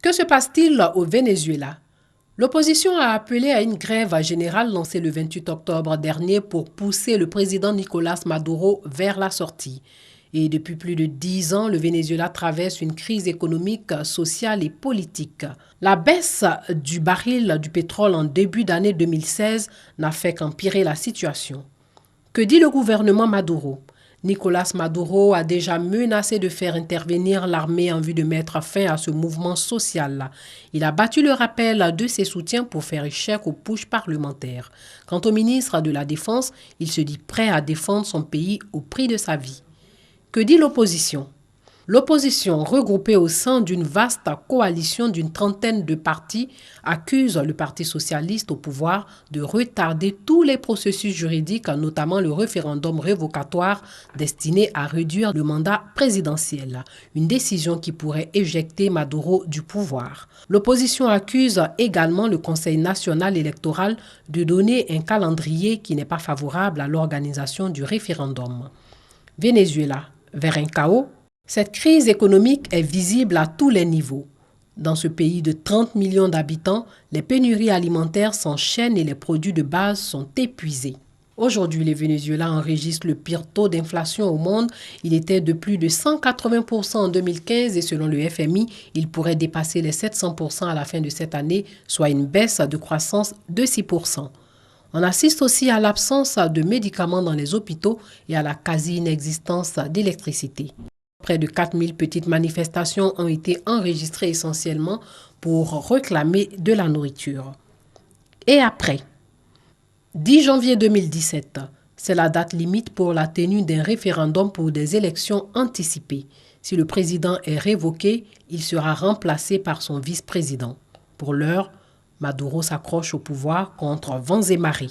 Que se passe-t-il au Venezuela? L'opposition a appelé à une grève générale lancée le 28 octobre dernier pour pousser le président Nicolás Maduro vers la sortie. Et depuis plus de 10 ans, le Venezuela traverse une crise économique, sociale et politique. La baisse du baril du pétrole en début d'année 2016 n'a fait qu'empirer la situation. Que dit le gouvernement Maduro? Nicolás Maduro a déjà menacé de faire intervenir l'armée en vue de mettre fin à ce mouvement social. Il a battu le rappel de ses soutiens pour faire échec au putsch parlementaire. Quant au ministre de la Défense, il se dit prêt à défendre son pays au prix de sa vie. Que dit l'opposition? L'opposition, regroupée au sein d'une vaste coalition d'une trentaine de partis, accuse le Parti socialiste au pouvoir de retarder tous les processus juridiques, notamment le référendum révocatoire destiné à réduire le mandat présidentiel, une décision qui pourrait éjecter Maduro du pouvoir. L'opposition accuse également le Conseil national électoral de donner un calendrier qui n'est pas favorable à l'organisation du référendum. Venezuela, vers un chaos? Cette crise économique est visible à tous les niveaux. Dans ce pays de 30 millions d'habitants, les pénuries alimentaires s'enchaînent et les produits de base sont épuisés. Aujourd'hui, le Venezuela enregistre le pire taux d'inflation au monde. Il était de plus de 180% en 2015 et selon le FMI, il pourrait dépasser les 700% à la fin de cette année, soit une baisse de croissance de 6%. On assiste aussi à l'absence de médicaments dans les hôpitaux et à la quasi-inexistence d'électricité. Près de 4000 petites manifestations ont été enregistrées essentiellement pour réclamer de la nourriture. Et après, 10 janvier 2017, c'est la date limite pour la tenue d'un référendum pour des élections anticipées. Si le président est révoqué, il sera remplacé par son vice-président. Pour l'heure, Maduro s'accroche au pouvoir contre vents et marées.